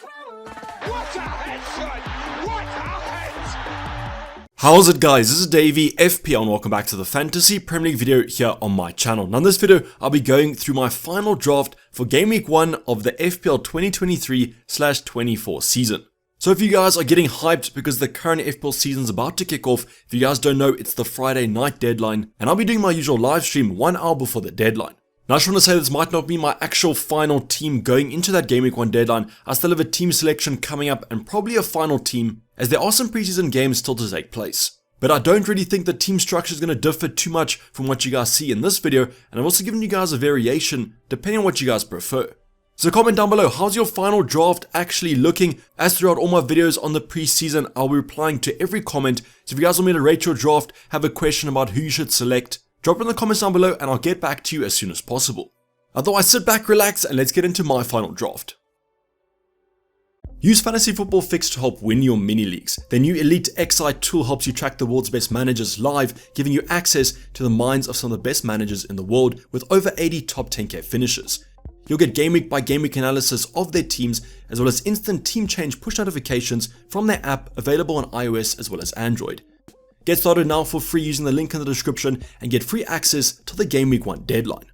What a headshot! What a head! How's it guys, this is Dayvy, FPL, and welcome back to the Fantasy Premier League video here on my channel. Now in this video, I'll be going through my final draft for Game Week 1 of the FPL 2023/24 season. So if you guys are getting hyped because the current FPL season is about to kick off, if you guys don't know, it's the Friday night deadline, and I'll be doing my usual live stream 1 hour before the deadline. Now I just want to say this might not be my actual final team going into that Game Week 1 deadline. I still have a team selection coming up and probably a final team, as there are some preseason games still to take place. But I don't really think the team structure is going to differ too much from what you guys see in this video, and I've also given you guys a variation depending on what you guys prefer. So comment down below, how's your final draft actually looking? As throughout all my videos on the preseason, I'll be replying to every comment. So if you guys want me to rate your draft, have a question about who you should select, drop it in the comments down below and I'll get back to you as soon as possible. Otherwise, sit back, relax, and let's get into my final draft. Use Fantasy Football Fix to help win your mini leagues. Their new Elite XI tool helps you track the world's best managers live, giving you access to the minds of some of the best managers in the world with over 80 top 10k finishes. You'll get game week by game week analysis of their teams, as well as instant team change push notifications from their app, available on iOS as well as Android. Get started now for free using the link in the description and get free access to the Game Week 1 deadline.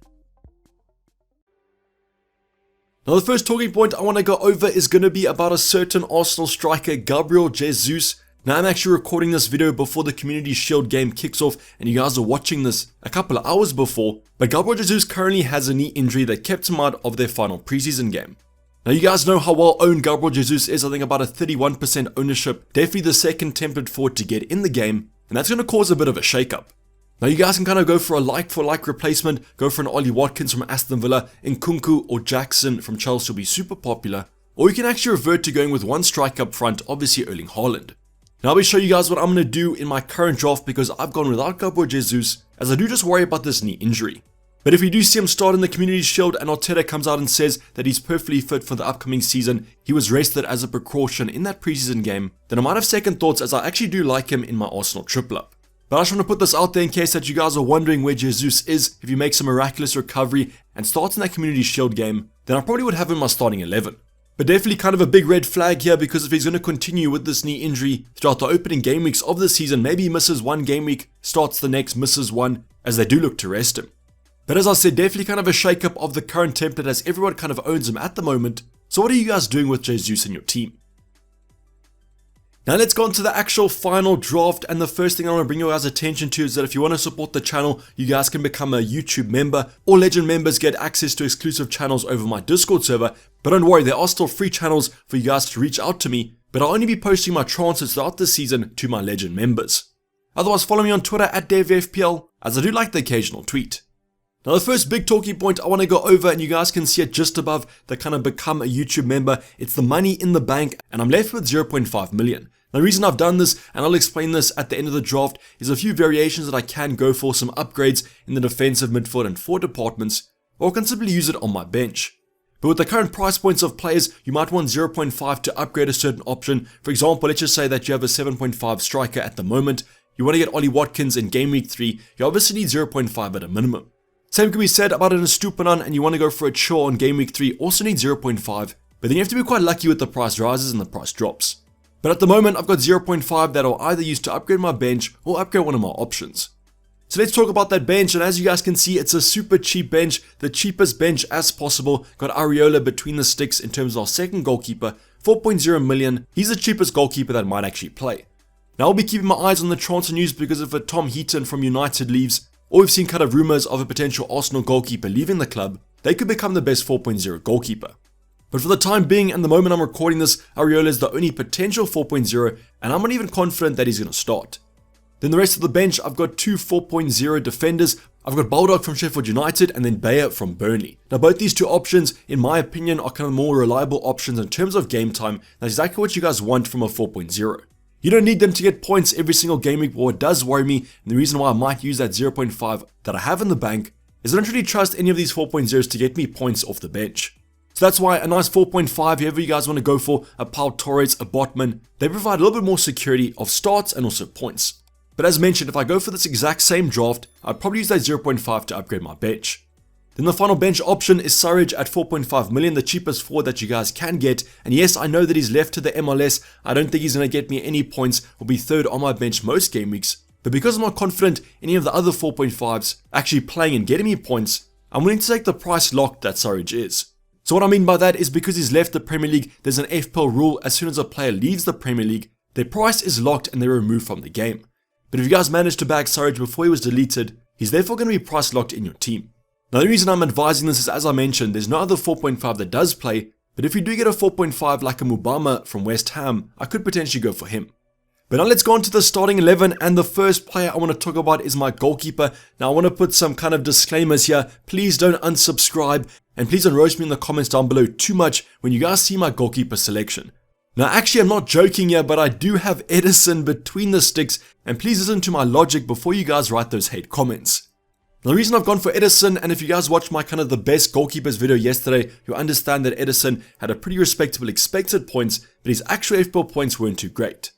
Now the first talking point I want to go over is going to be about a certain Arsenal striker, Gabriel Jesus. Now I'm actually recording this video before the Community Shield game kicks off, and you guys are watching this a couple of hours before, but Gabriel Jesus currently has a knee injury that kept him out of their final preseason game. Now you guys know how well owned Gabriel Jesus is. I think about a 31% ownership, definitely the second template forward to get in the game, and that's going to cause a bit of a shakeup. Now you guys can kind of go for a like-for-like replacement, go for an Ollie Watkins from Aston Villa, Nkunku or Jackson from Chelsea will be super popular, or you can actually revert to going with one striker up front, obviously Erling Haaland. Now I'll be showing you guys what I'm going to do in my current draft because I've gone without Gabriel Jesus, as I do just worry about this knee injury. But if we do see him start in the Community Shield and Arteta comes out and says that he's perfectly fit for the upcoming season, he was rested as a precaution in that preseason game, then I might have second thoughts, as I actually do like him in my Arsenal triple up. But I just want to put this out there in case that you guys are wondering where Jesus is. If he makes a miraculous recovery and starts in that Community Shield game, then I probably would have him in my starting 11. But definitely kind of a big red flag here, because if he's going to continue with this knee injury throughout the opening game weeks of the season, maybe he misses one game week, starts the next, misses one, as they do look to rest him. But as I said, definitely kind of a shake-up of the current template, as everyone kind of owns him at the moment. So what are you guys doing with Jesus in your team? Now let's go on to the actual final draft, and the first thing I want to bring your guys' attention to is that if you want to support the channel, you guys can become a YouTube member. All Legend members get access to exclusive channels over my Discord server, but don't worry, there are still free channels for you guys to reach out to me, but I'll only be posting my transfers throughout the season to my Legend members. Otherwise, follow me on Twitter at DayvyFPL, as I do like the occasional tweet. Now the first big talking point I want to go over, and you guys can see it just above the kind of become a YouTube member, it's the money in the bank, and I'm left with 0.5 million. Now the reason I've done this, and I'll explain this at the end of the draft, is a few variations that I can go for, some upgrades in the defensive, midfield and forward departments, or I can simply use it on my bench. But with the current price points of players, you might want 0.5 to upgrade a certain option. For example, let's just say that you have a 7.5 striker at the moment, you want to get Ollie Watkins in Game Week 3, you obviously need 0.5 at a minimum. Same can be said about an Estupinan, and you want to go for a Shaw on Game Week 3, also need 0.5, but then you have to be quite lucky with the price rises and the price drops. But at the moment, I've got 0.5 that I'll either use to upgrade my bench or upgrade one of my options. So let's talk about that bench, and as you guys can see, it's a super cheap bench, the cheapest bench as possible. Got Areola between the sticks in terms of our second goalkeeper, 4.0 million. He's the cheapest goalkeeper that might actually play. Now I'll be keeping my eyes on the transfer news, because if a Tom Heaton from United leaves, or we've seen kind of rumours of a potential Arsenal goalkeeper leaving the club, they could become the best 4.0 goalkeeper. But for the time being, and the moment I'm recording this, Areola is the only potential 4.0, and I'm not even confident that he's going to start. Then the rest of the bench, I've got two 4.0 defenders. I've got Baldock from Sheffield United and then Bayer from Burnley. Now both these two options, in my opinion, are kind of more reliable options in terms of game time. That's exactly what you guys want from a 4.0. You don't need them to get points every single game week, but what does worry me, and the reason why I might use that 0.5 that I have in the bank, is I don't really trust any of these 4.0s to get me points off the bench. So that's why a nice 4.5, whoever you guys want to go for, a Pau Torres, a Botman, they provide a little bit more security of starts and also points. But as mentioned, if I go for this exact same draft, I'd probably use that 0.5 to upgrade my bench. Then the final bench option is Surridge at 4.5 million, the cheapest forward that you guys can get. And yes, I know that he's left to the MLS. I don't think he's going to get me any points or be third on my bench most game weeks. But because I'm not confident any of the other 4.5s actually playing and getting me points, I'm willing to take the price locked that Surridge is. So what I mean by that is because he's left the Premier League, there's an FPL rule: as soon as a player leaves the Premier League, their price is locked and they're removed from the game. But if you guys managed to bag Surridge before he was deleted, he's therefore going to be price locked in your team. Now the reason I'm advising this is, as I mentioned, there's no other 4.5 that does play, but if you do get a 4.5 like a Mubama from West Ham, I could potentially go for him. But now let's go on to the starting 11, and the first player I want to talk about is my goalkeeper. Now I want to put some kind of disclaimers here. Please don't unsubscribe, and please don't roast me in the comments down below too much when you guys see my goalkeeper selection. Now actually I'm not joking here, but I do have Edison between the sticks, and please listen to my logic before you guys write those hate comments. The reason I've gone for Edison, and if you guys watched my kind of the best goalkeepers video yesterday, you'll understand that Edison had a pretty respectable expected points, but his actual FPL points weren't too great.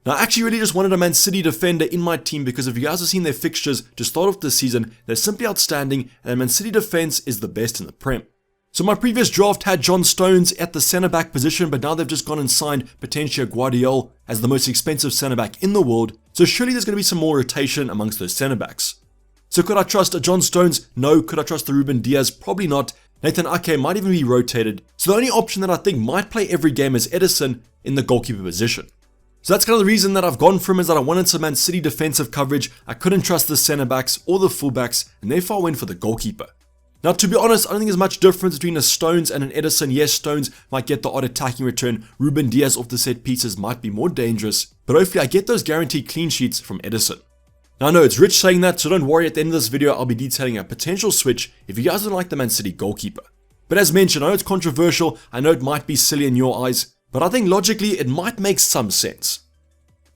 Now I actually really just wanted a Man City defender in my team because if you guys have seen their fixtures to start off this season, they're simply outstanding, and their Man City defense is the best in the Prem. So my previous draft had John Stones at the centre back position, but now they've just gone and signed Potencia Guardiola as the most expensive centre back in the world, so surely there's going to be some more rotation amongst those centre backs. So could I trust a John Stones? No. Could I trust the Ruben Diaz? Probably not. Nathan Ake might even be rotated. So the only option that I think might play every game is Edison in the goalkeeper position. So that's kind of the reason that I've gone for him, is that I wanted some Man City defensive coverage. I couldn't trust the centre backs or the full backs, and therefore I went for the goalkeeper. Now to be honest, I don't think there's much difference between a Stones and an Edison. Yes, Stones might get the odd attacking return. Ruben Diaz off the set pieces might be more dangerous, but hopefully I get those guaranteed clean sheets from Edison. Now I know it's Rich saying that, so don't worry, at the end of this video I'll be detailing a potential switch if you guys don't like the Man City goalkeeper. But as mentioned, I know it's controversial, I know it might be silly in your eyes, but I think logically it might make some sense.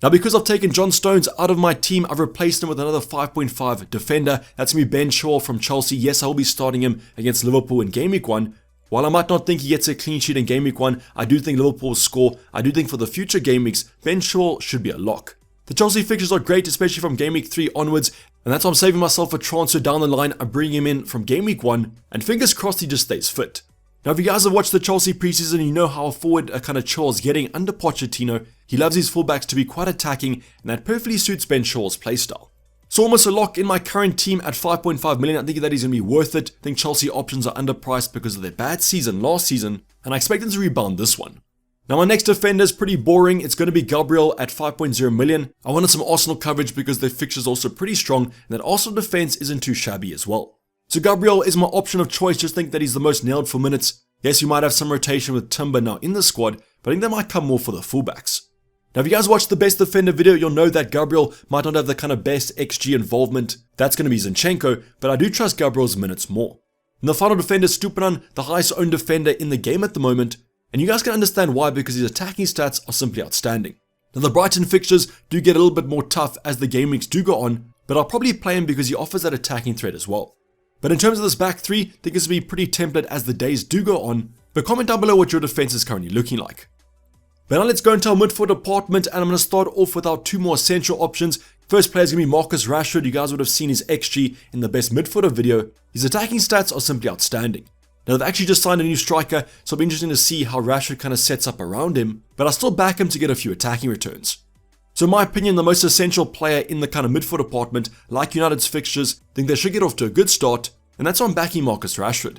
Now because I've taken John Stones out of my team, I've replaced him with another 5.5 defender. That's going to be Ben Shaw from Chelsea. Yes, I will be starting him against Liverpool in Game Week 1. While I might not think he gets a clean sheet in Game Week 1, I do think Liverpool will score. I do think for the future game weeks, Ben Shaw should be a lock. The Chelsea fixtures are great, especially from Game Week 3 onwards, and that's why I'm saving myself a transfer down the line. I'm bringing him in from Game Week 1, and fingers crossed he just stays fit. Now if you guys have watched the Chelsea preseason, you know how forward a kind of Charles getting under Pochettino. He loves his fullbacks to be quite attacking, and that perfectly suits Ben Shaw's playstyle. So almost a lock in my current team at 5.5 million. I think that he's going to be worth it. I think Chelsea options are underpriced because of their bad season last season, and I expect them to rebound this one. Now my next defender is pretty boring. It's going to be Gabriel at 5.0 million. I wanted some Arsenal coverage because their fixture is also pretty strong, and that Arsenal defense isn't too shabby as well. So Gabriel is my option of choice. Just think that he's the most nailed for minutes. Yes, you might have some rotation with Timber now in the squad, but I think that might come more for the fullbacks. Now if you guys watched the best defender video, you'll know that Gabriel might not have the kind of best XG involvement. That's going to be Zinchenko, but I do trust Gabriel's minutes more. And the final defender is Stupinan, the highest owned defender in the game at the moment, and you guys can understand why, because his attacking stats are simply outstanding. Now the Brighton fixtures do get a little bit more tough as the game weeks do go on, but I'll probably play him because he offers that attacking threat as well. But in terms of this back three, I think this will be pretty template as the days do go on, but comment down below what your defense is currently looking like. But now let's go into our midfield department, and I'm going to start off with our two more essential options. First player is going to be Marcus Rashford. You guys would have seen his XG in the best midfielder video. His attacking stats are simply outstanding. Now they've actually just signed a new striker, so it'll be interesting to see how Rashford kind of sets up around him, but I still back him to get a few attacking returns. So in my opinion, the most essential player in the kind of midfield department, like United's fixtures, I think they should get off to a good start, and that's why I'm backing Marcus Rashford.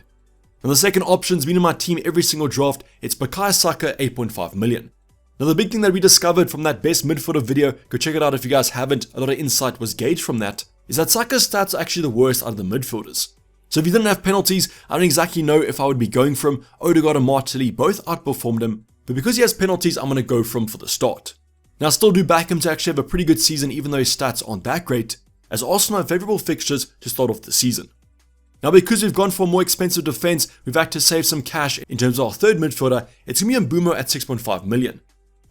And the second option's been in my team every single draft. It's Bukayo Saka, 8.5 million. Now the big thing that we discovered from that best midfielder video, go check it out if you guys haven't, a lot of insight was gauged from that, is that Saka's stats are actually the worst out of the midfielders. So if he didn't have penalties, I don't exactly know if I would be going for him. Odegaard and Martinelli both outperformed him, but because he has penalties, I'm going to go for him for the start. Now I still do back him to actually have a pretty good season even though his stats aren't that great, as Arsenal have favourable fixtures to start off the season. Now because we've gone for a more expensive defence, we've had to save some cash in terms of our third midfielder. It's going to be Mbeumo at 6.5 million.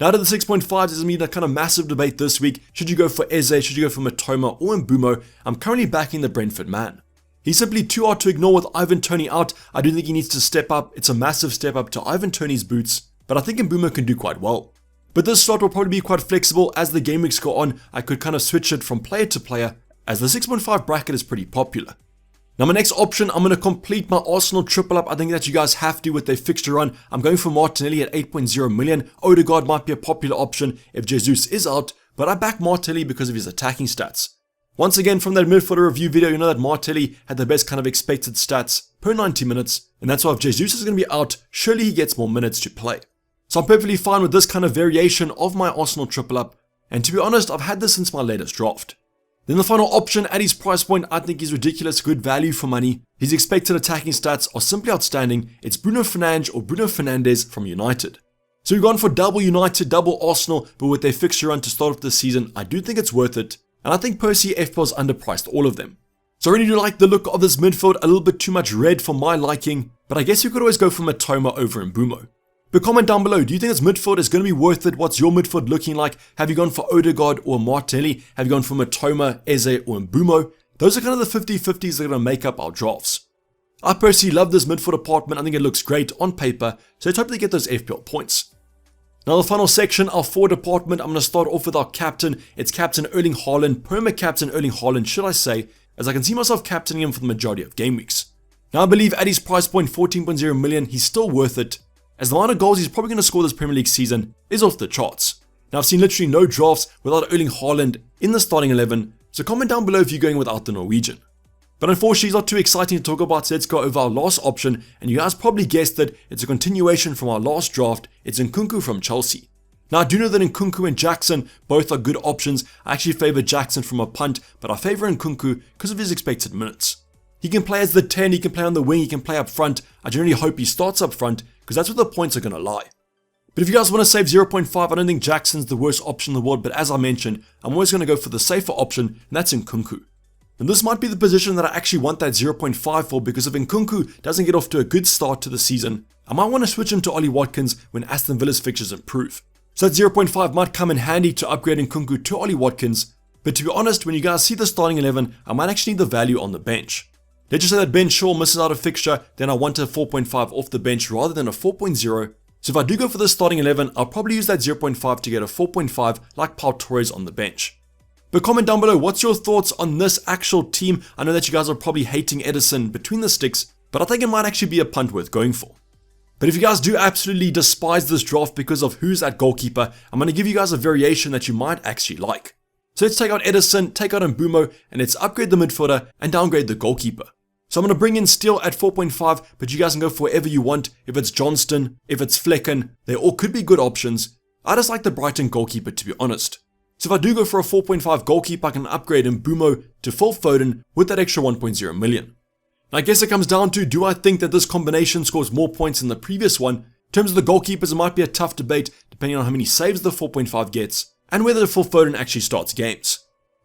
Now to the 6.5s, there's going to be a kind of massive debate this week. Should you go for Eze, should you go for Matoma or Mbeumo? I'm currently backing the Brentford man. He's simply too hard to ignore with Ivan Toney out. I do think he needs to step up. It's a massive step up to Ivan Toney's boots, but I think Mbeumo can do quite well. But this slot will probably be quite flexible as the game weeks go on. I could kind of switch it from player to player, as the 6.5 bracket is pretty popular. Now my next option, I'm going to complete my Arsenal triple up. I think that you guys have to with their fixture run. I'm going for Martinelli at 8.0 million. Odegaard might be a popular option if Jesus is out, but I back Martinelli because of his attacking stats. Once again, from that midfielder review video, you know that Martinelli had the best kind of expected stats per 90 minutes, and that's why if Jesus is going to be out, surely he gets more minutes to play. So I'm perfectly fine with this kind of variation of my Arsenal triple up, and to be honest, I've had this since my latest draft. Then the final option at his price point, I think is ridiculous good value for money. His expected attacking stats are simply outstanding. It's Bruno Fernandes or Bruno Fernandes from United. So we've gone for double United, double Arsenal, but with their fixture run to start off the season, I do think it's worth it. And I think personally FPL's underpriced all of them. So I really do like the look of this midfield, a little bit too much red for my liking, but I guess you could always go for Matoma over Mbumo. But comment down below, do you think this midfield is going to be worth it? What's your midfield looking like? Have you gone for Odegaard or Martinelli? Have you gone for Matoma, Eze or Mbumo? Those are kind of the 50-50s that are going to make up our drafts. I personally love this midfield department. I think it looks great on paper, so let's hope they get those FPL points. Now the final section, our forward department, I'm going to start off with our captain. It's Captain Erling Haaland, perma-captain Erling Haaland, should I say, as I can see myself captaining him for the majority of game weeks. Now I believe at his price point, 14.0 million, he's still worth it, as the amount of goals he's probably going to score this Premier League season is off the charts. Now I've seen literally no drafts without Erling Haaland in the starting 11, so comment down below if you're going without the Norwegian. But unfortunately, it's not too exciting to talk about, so let's go over our last option, and you guys probably guessed it, it's a continuation from our last draft. It's Nkunku from Chelsea. Now I do know that Nkunku and Jackson both are good options. I actually favour Jackson from a punt, but I favour Nkunku because of his expected minutes. He can play as the 10, he can play on the wing, he can play up front. I generally hope he starts up front, because that's where the points are going to lie. But if you guys want to save 0.5, I don't think Jackson's the worst option in the world, but as I mentioned, I'm always going to go for the safer option, and that's Nkunku. And this might be the position that I actually want that 0.5 for, because if Nkunku doesn't get off to a good start to the season, I might want to switch him to Ollie Watkins when Aston Villa's fixtures improve. So that 0.5 might come in handy to upgrade Nkunku to Ollie Watkins, but to be honest, when you guys see the starting 11, I might actually need the value on the bench. Let's just say that Ben Shaw misses out a fixture, then I want a 4.5 off the bench rather than a 4.0. So if I do go for the starting 11, I'll probably use that 0.5 to get a 4.5 like Pau Torres on the bench. But comment down below, what's your thoughts on this actual team? I know that you guys are probably hating Edison between the sticks, but I think it might actually be a punt worth going for. But if you guys do absolutely despise this draft because of who's at goalkeeper, I'm going to give you guys a variation that you might actually like. So let's take out Edison, take out Mbumo, and let's upgrade the midfielder and downgrade the goalkeeper. So I'm going to bring in Steele at 4.5, but you guys can go for whatever you want. If it's Johnston, if it's Flecken, they all could be good options. I just like the Brighton goalkeeper, to be honest. So if I do go for a 4.5 goalkeeper, I can upgrade Mbumo to Phil Foden with that extra 1.0 million. Now I guess it comes down to, do I think that this combination scores more points than the previous one? In terms of the goalkeepers, it might be a tough debate depending on how many saves the 4.5 gets and whether Phil Foden actually starts games.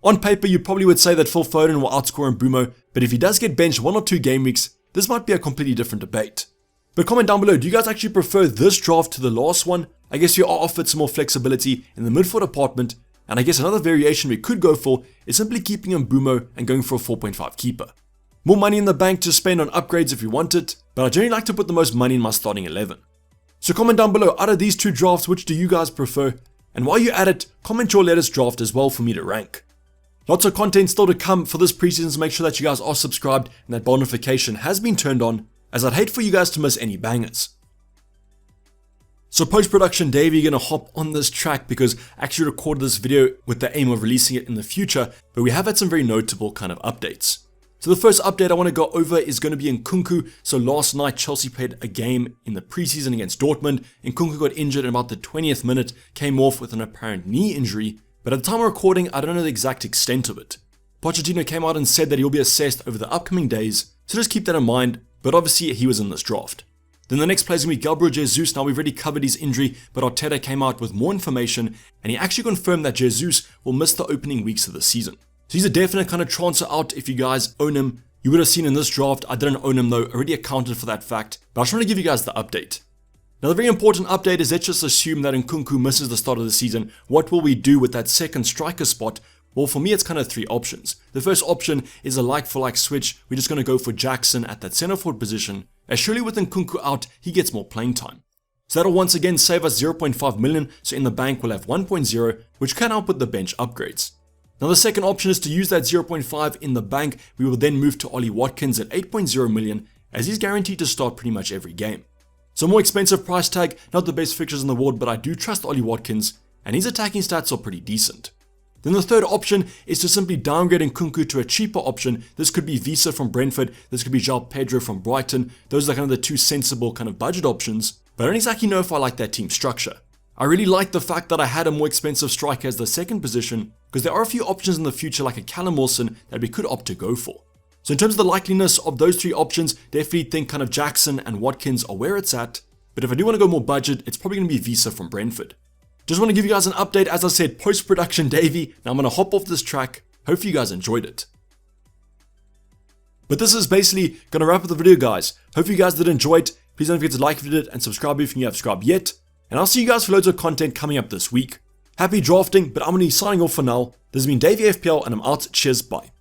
On paper, you probably would say that Phil Foden will outscore Mbumo, but if he does get benched 1 or 2 game weeks, this might be a completely different debate. But comment down below, do you guys actually prefer this draft to the last one? I guess you are offered some more flexibility in the midfield department, and I guess another variation we could go for is simply keeping Mbumo and going for a 4.5 keeper. More money in the bank to spend on upgrades if you want it, but I generally like to put the most money in my starting 11. So comment down below, out of these 2 drafts, which do you guys prefer? And while you're at it, comment your latest draft as well for me to rank. Lots of content still to come for this preseason, so make sure that you guys are subscribed and that bell notification has been turned on, as I'd hate for you guys to miss any bangers. So post-production Dayvy going to hop on this track because I actually recorded this video with the aim of releasing it in the future, but we have had some very notable kind of updates. So the first update I want to go over is going to be Nkunku. So last night Chelsea played a game in the preseason against Dortmund. Nkunku got injured in about the 20th minute, came off with an apparent knee injury, but at the time of recording I don't know the exact extent of it. Pochettino came out and said that he'll be assessed over the upcoming days, so just keep that in mind, but obviously he was in this draft. Then the next player is going to be Gabriel Jesus. Now we've already covered his injury, but Arteta came out with more information and he actually confirmed that Jesus will miss the opening weeks of the season. So he's a definite kind of transfer out if you guys own him. You would have seen in this draft, I didn't own him though, already accounted for that fact, but I was trying to give you guys the update. Now the very important update is, let's just assume that Nkunku misses the start of the season. What will we do with that second striker spot? Well, for me it's kind of 3 options. The first option is a like-for-like switch. We're just going to go for Jackson at that centre forward position, as surely with Nkunku out, he gets more playing time. So that'll once again save us 0.5 million, so in the bank we'll have 1.0, which can help with the bench upgrades. Now the second option is to use that 0.5 in the bank. We will then move to Ollie Watkins at 8.0 million, as he's guaranteed to start pretty much every game. So more expensive price tag, not the best fixtures in the world, but I do trust Ollie Watkins, and his attacking stats are pretty decent. Then the third option is to simply downgrade Nkunku to a cheaper option. This could be Visa from Brentford, this could be João Pedro from Brighton. Those are kind of the two sensible kind of budget options, but I don't exactly know if I like that team structure. I really like the fact that I had a more expensive striker as the second position, because there are a few options in the future like a Callum Wilson that we could opt to go for. So in terms of the likeliness of those three options, definitely think kind of Jackson and Watkins are where it's at, but if I do want to go more budget, it's probably going to be Visa from Brentford. Just want to give you guys an update, as I said, post-production Dayvy. Now I'm going to hop off this track. Hopefully you guys enjoyed it. But this is basically going to wrap up the video, guys. Hopefully you guys did enjoy it. Please don't forget to like if you did and subscribe if you haven't subscribed yet. And I'll see you guys for loads of content coming up this week. Happy drafting, but I'm going to be signing off for now. This has been Dayvy FPL and I'm out. Cheers, bye.